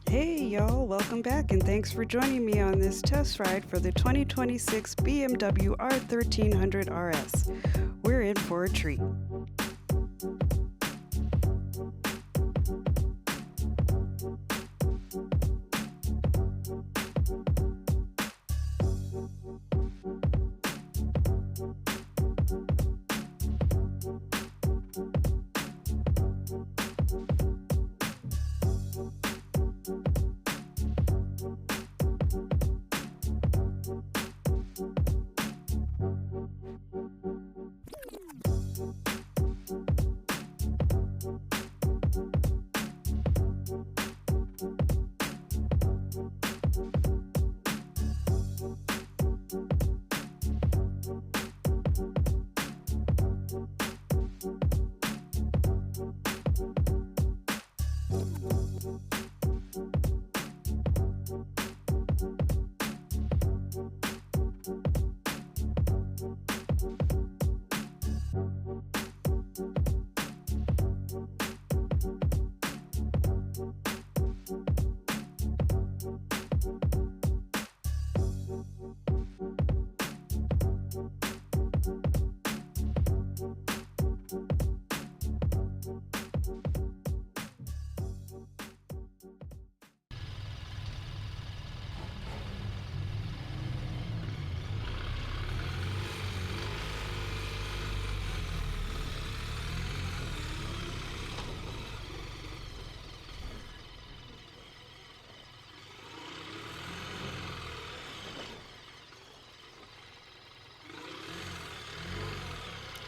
Hey y'all, welcome back and thanks for joining me on this test ride for the 2026 BMW R 1300 RS. We're in for a treat.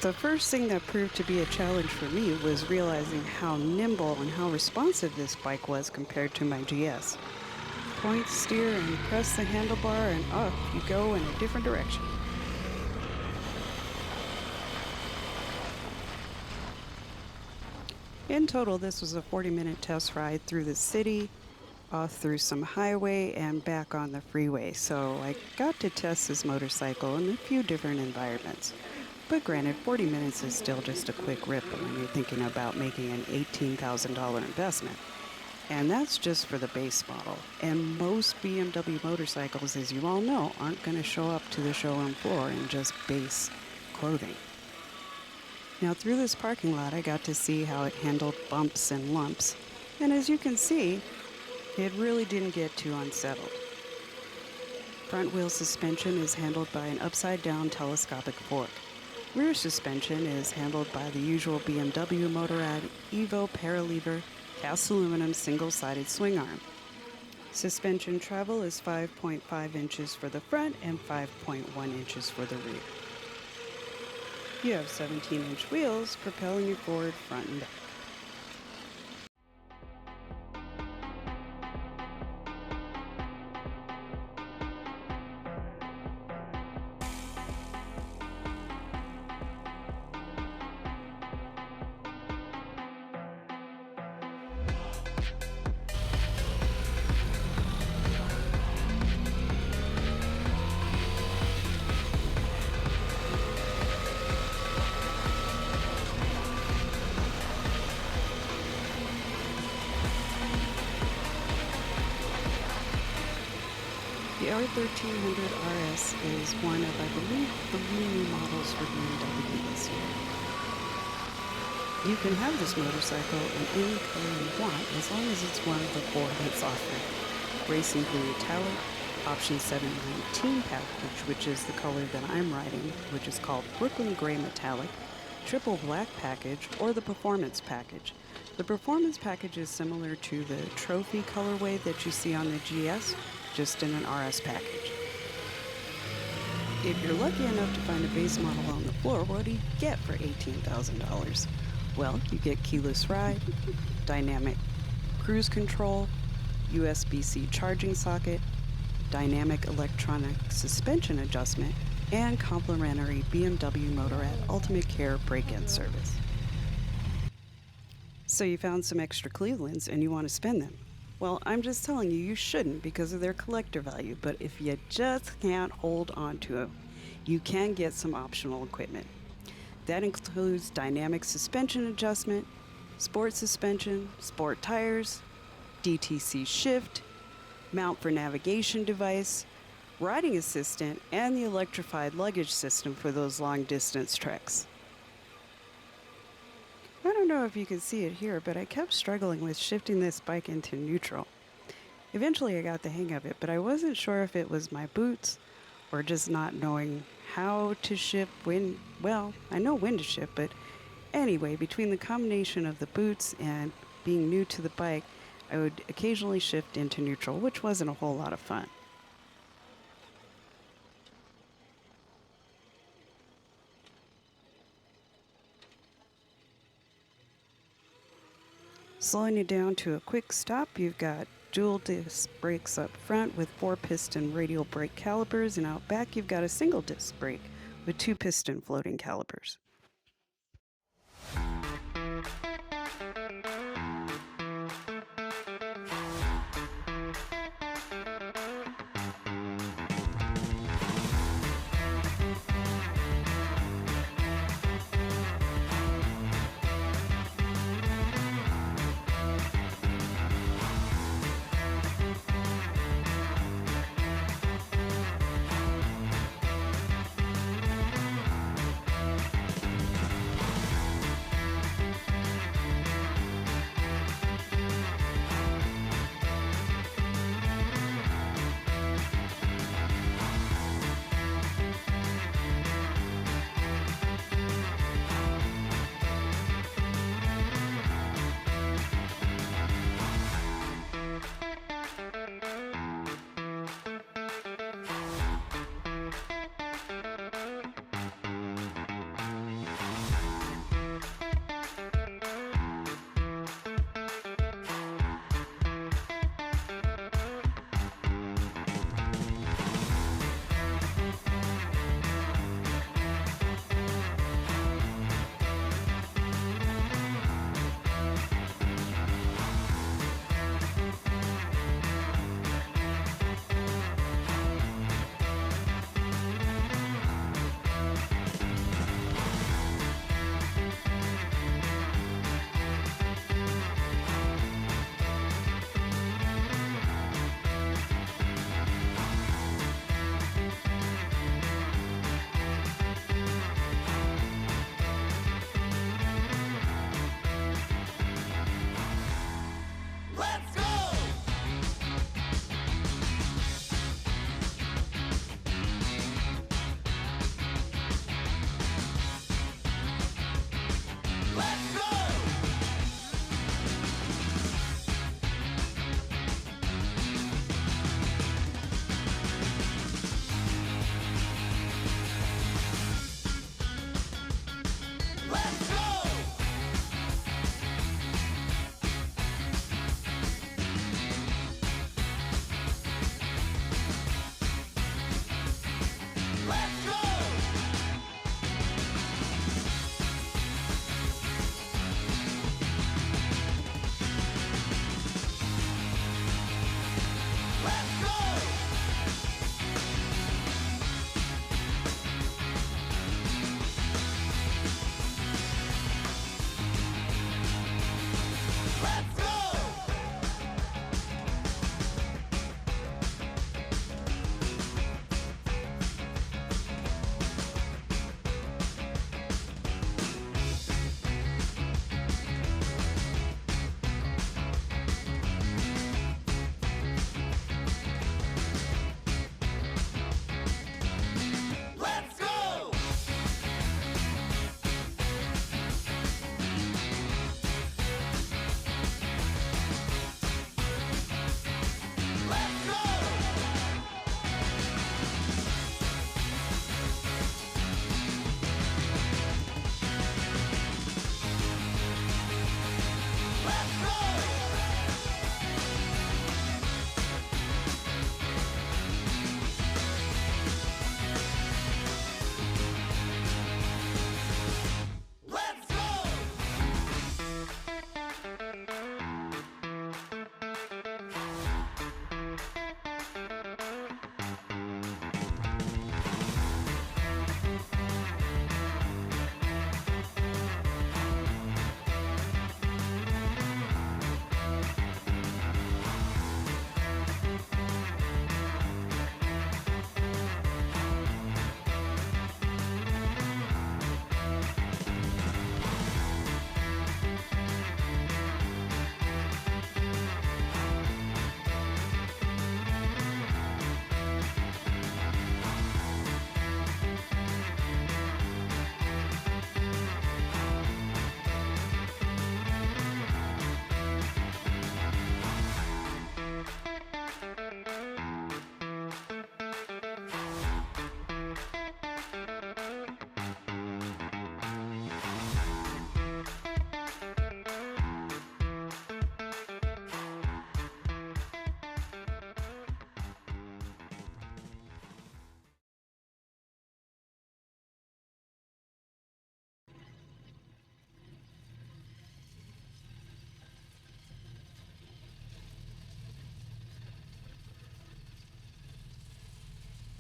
The first thing that proved to be a challenge for me was realizing how nimble and how responsive this bike was compared to my GS. Point, steer, and press the handlebar and off you go in a different direction. In total, this was a 40-minute test ride through the city, off through some highway, and back on the freeway. So I got to test this motorcycle in a few different environments. But granted, 40 minutes is still just a quick rip when you're thinking about making an $18,000 investment. And that's just for the base model. And most BMW motorcycles, as you all know, aren't going to show up to the showroom floor in just base clothing. Now through this parking lot, I got to see how it handled bumps and lumps. And as you can see, it really didn't get too unsettled. Front wheel suspension is handled by an upside-down telescopic fork. Rear suspension is handled by the usual BMW Motorrad Evo Paralever cast aluminum single-sided swing arm. Suspension travel is 5.5 inches for the front and 5.1 inches for the rear. You have 17-inch wheels propelling you forward, front and back. The R 1300 RS is one of, I believe, 3 new models for BMW this year. You can have this motorcycle in any color you want as long as it's one of the 4 that's offered. Racing Blue Metallic, Option 719 package, which is the color that I'm riding, which is called Brooklyn Gray Metallic, Triple Black package, or the Performance package. The Performance package is similar to the Trophy colorway that you see on the GS, just in an RS package. If you're lucky enough to find a base model on the floor, what do you get for $18,000? Well, you get keyless ride, dynamic cruise control, USB-C charging socket, dynamic electronic suspension adjustment, and complimentary BMW Motorrad Ultimate Care break-in service. So you found some extra Clevelands and you want to spend them. Well, I'm just telling you, you shouldn't because of their collector value, but if you just can't hold on to them, you can get some optional equipment. That includes dynamic suspension adjustment, sport suspension, sport tires, DTC shift, mount for navigation device, riding assistant, and the electrified luggage system for those long distance treks. I don't know if you can see it here, but I kept struggling with shifting this bike into neutral. Eventually I got the hang of it, but I wasn't sure if it was my boots or just not knowing how to shift well, I know when to shift, but anyway, between the combination of the boots and being new to the bike, I would occasionally shift into neutral, which wasn't a whole lot of fun. Slowing it down to a quick stop, you've got dual disc brakes up front with 4-piston radial brake calipers, and out back you've got a single disc brake with 2-piston floating calipers.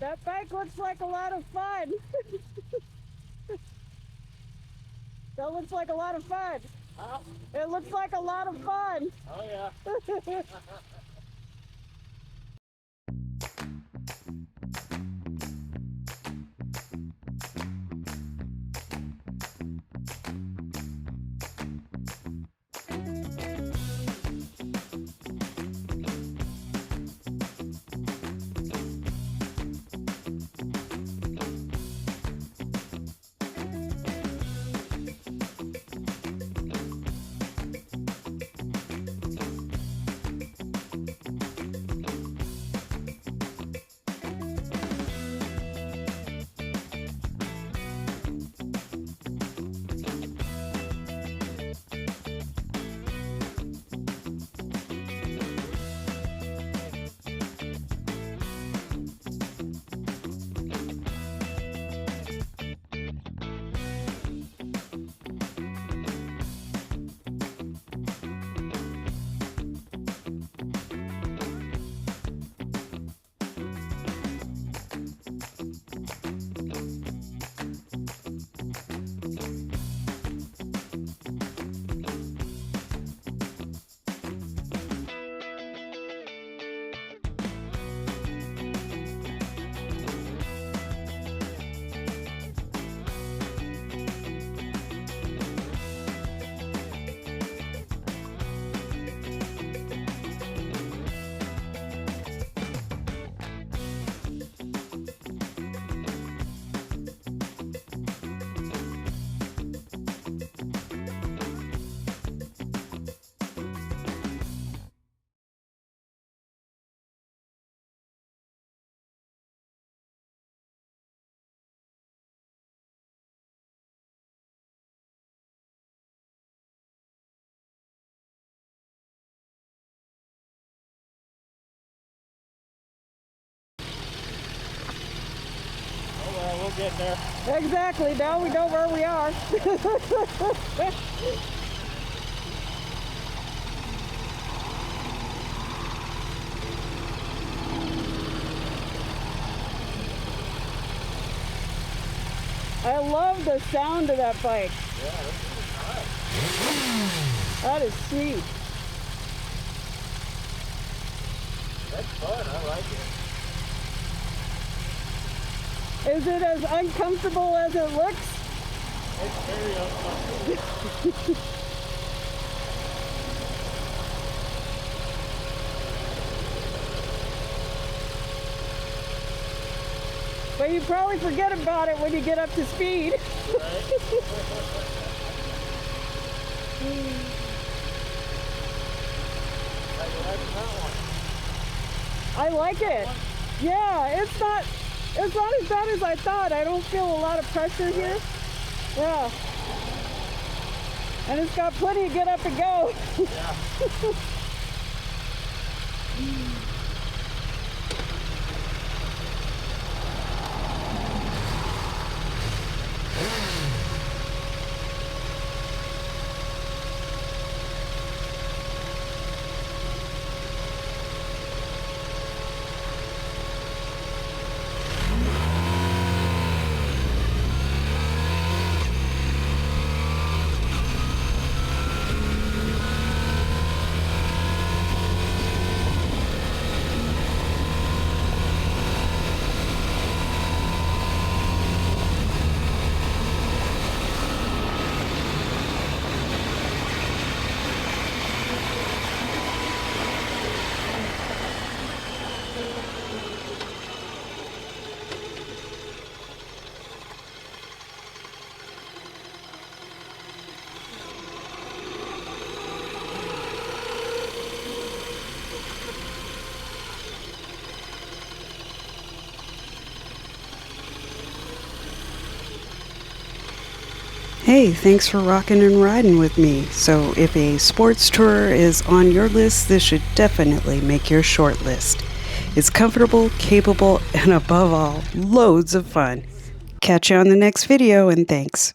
That bike looks like a lot of fun. That looks like a lot of fun. Huh? It looks like a lot of fun. Oh yeah. Oh well, we'll get there. Exactly. Now we know where we are. I love the sound of that bike. Yeah, that's really nice. That is sweet. That's fun. I like it. Is it as uncomfortable as it looks? It's very uncomfortable. But you probably forget about it when you get up to speed. Right? I like it. Yeah, it's not as bad as I thought. I don't feel a lot of pressure here. Yeah. And it's got plenty of get up and go. Yeah. Hey, thanks for rocking and riding with me. So if a sports tour is on your list, this should definitely make your short list. It's comfortable, capable, and above all, loads of fun. Catch you on the next video, and thanks.